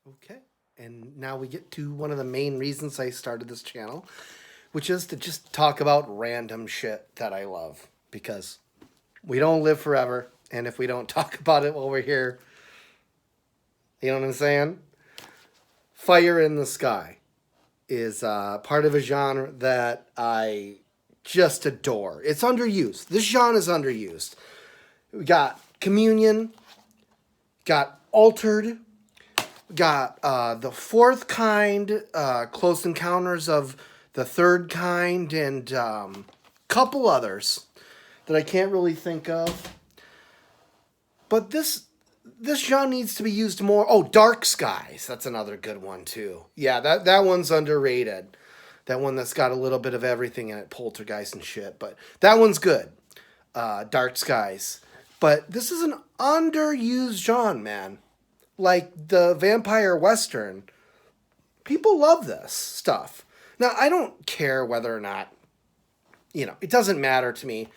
Okay. And now we get to one of the main reasons I started this channel, which is to just talk about random shit that I love. Because we don't live forever. And if we don't talk about it while we're here, you know what I'm saying? Fire in the Sky is part of a genre that I just adore. It's underused. This genre is underused. We got Communion, got Altered, got the Fourth Kind, Close Encounters of the Third Kind, and couple others that I can't really think of. But this genre needs to be used more. Oh, Dark Skies, that's another good one too. Yeah, that one's underrated. That one that's got a little bit of everything in it, poltergeist and shit. But that one's good. Dark Skies. But this is an underused genre, man. Like the vampire western, people love this stuff. Now, I don't care whether or not, it doesn't matter to me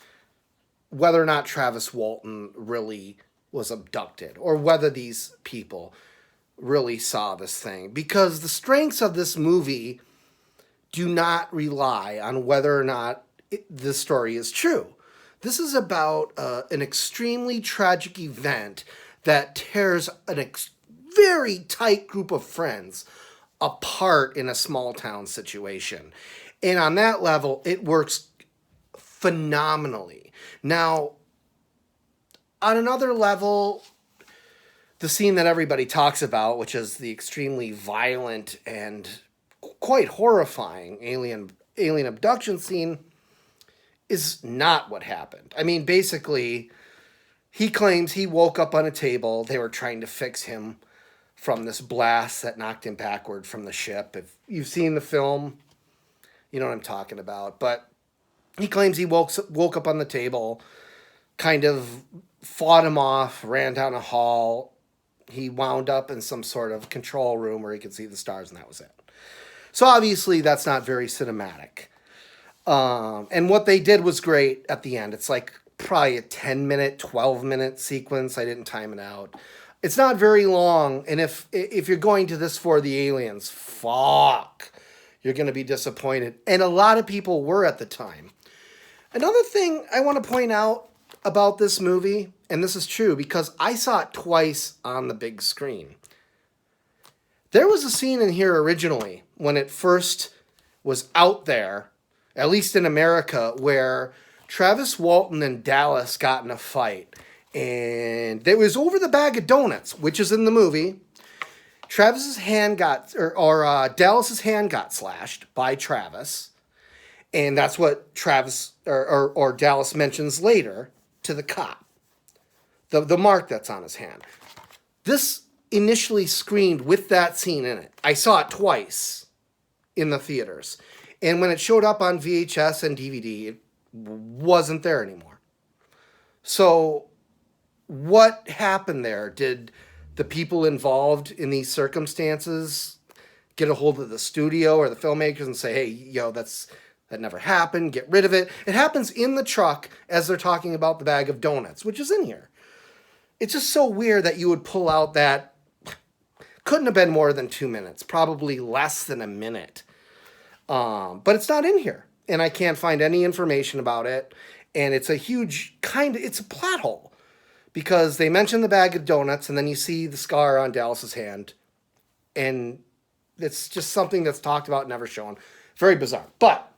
whether or not Travis Walton really was abducted or whether these people really saw this thing. Because the strengths of this movie do not rely on whether or not this story is true. This is about an extremely tragic event that tears very tight group of friends apart in a small town situation. And on that level, it works phenomenally. Now, on another level, the scene that everybody talks about, which is the extremely violent and quite horrifying alien abduction scene, is not what happened. I mean, basically, he claims he woke up on a table. They were trying to fix him from this blast that knocked him backward from the ship. If you've seen the film, you know what I'm talking about. But he claims he woke up on the table, kind of fought him off, ran down a hall. He wound up in some sort of control room where he could see the stars, and that was it. So obviously, that's not very cinematic. And what they did was great at the end. It's like probably a 10-minute, 12-minute sequence. I didn't time it out. It's not very long, and if you're going to this for the aliens, fuck, you're going to be disappointed. And a lot of people were at the time. Another thing I want to point out about this movie, and this is true because I saw it twice on the big screen. There was a scene in here originally when it first was out there, at least in America, where Travis Walton and Dallas got in a fight. And it was over the bag of donuts, which is in the movie. Travis's hand got, or Dallas's hand got slashed by Travis. And that's what Travis or Dallas mentions later to the cop. The mark that's on his hand. This initially screened with that scene in it. I saw it twice in the theaters. And when it showed up on VHS and DVD, it wasn't there anymore. So what happened there? Did the people involved in these circumstances get a hold of the studio or the filmmakers and say, hey, that never happened, get rid of it? It happens in the truck as they're talking about the bag of donuts, which is in here. It's just so weird that you would pull out that. Couldn't have been more than 2 minutes, probably less than a minute. But it's not in here, and I can't find any information about it. And it's a huge it's a plot hole because they mention the bag of donuts, and then you see the scar on Dallas's hand, and it's just something that's talked about, never shown. Very bizarre. But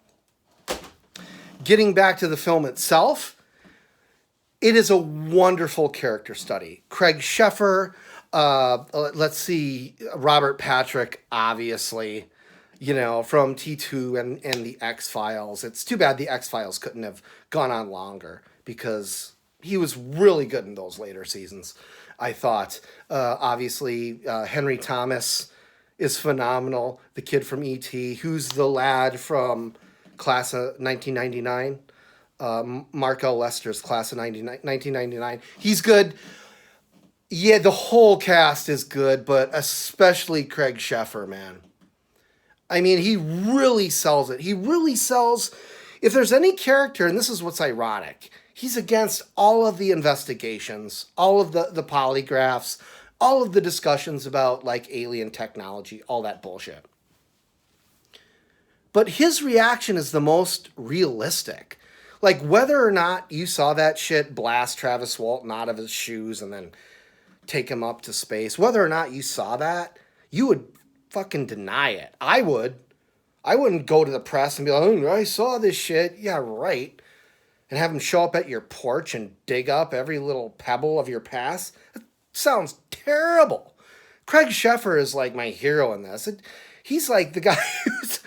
getting back to the film itself, it is a wonderful character study. Craig Sheffer, let's see, Robert Patrick, obviously, from T2 and the X-Files. It's too bad the X-Files couldn't have gone on longer because he was really good in those later seasons, I thought. Obviously, Henry Thomas is phenomenal. The kid from E.T., who's the lad from class of 1999. Mark L. Lester's class of 1999. He's good. Yeah, the whole cast is good, but especially Craig Sheffer, man. I mean, he really sells it. He really sells. If there's any character, and this is what's ironic, he's against all of the investigations, all of the polygraphs, all of the discussions about like alien technology, all that bullshit. But his reaction is the most realistic. Like whether or not you saw that shit blast Travis Walton out of his shoes and then take him up to space, whether or not you saw that, you would fucking deny it. I would. I wouldn't go to the press and be like, oh, I saw this shit. Yeah, right. And have him show up at your porch and dig up every little pebble of your past. That sounds terrible. Craig Sheffer is like my hero in this. He's like the guy who's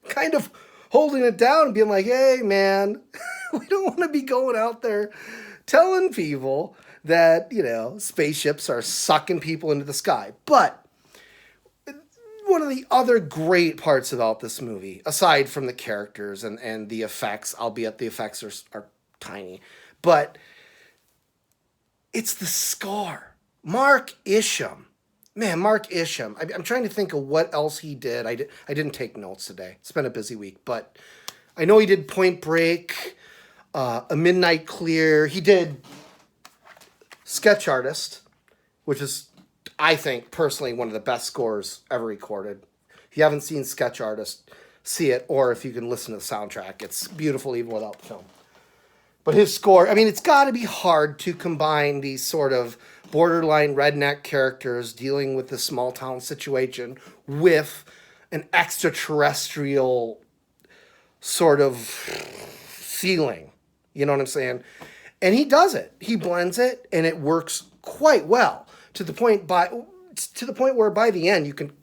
kind of holding it down and being like, hey, man, we don't want to be going out there telling people that, you know, spaceships are sucking people into the sky. But one of the other great parts about this movie, aside from the characters and the effects, albeit the effects are tiny, but it's the score. Mark Isham. Man, Mark Isham. I'm trying to think of what else he did. I didn't take notes today. It's been a busy week, but I know he did Point Break, A Midnight Clear. He did Sketch Artist, which is, I think, personally, one of the best scores ever recorded. If you haven't seen Sketch Artist, see it, or if you can listen to the soundtrack, it's beautiful even without the film. But his score, I mean, it's got to be hard to combine these sort of borderline redneck characters dealing with the small town situation with an extraterrestrial sort of feeling. You know what I'm saying? And he does it. He blends it, and it works quite well to the point where by the end you can,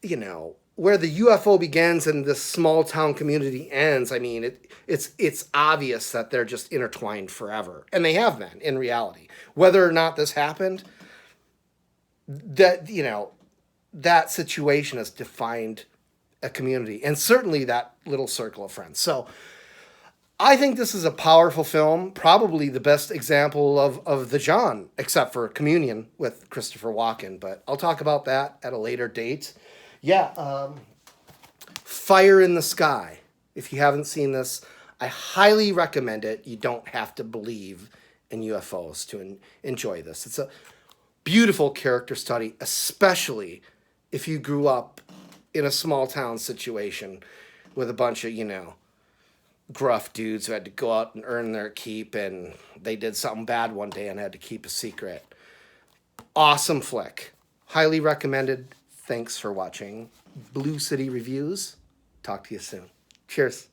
you know, where the UFO begins and the small town community ends. I mean, it's obvious that they're just intertwined forever, and they have been in reality. Whether or not this happened, that, you know, that situation has defined a community, and certainly that little circle of friends. So I think this is a powerful film, probably the best example of the genre, except for Communion with Christopher Walken. But I'll talk about that at a later date. Yeah, Fire in the Sky. If you haven't seen this, I highly recommend it. You don't have to believe in UFOs to enjoy this. It's a beautiful character study, especially if you grew up in a small town situation with a bunch of, you know, gruff dudes who had to go out and earn their keep, and they did something bad one day and had to keep a secret. Awesome flick. Highly recommended. Thanks for watching Blue City Reviews. Talk to you soon. Cheers.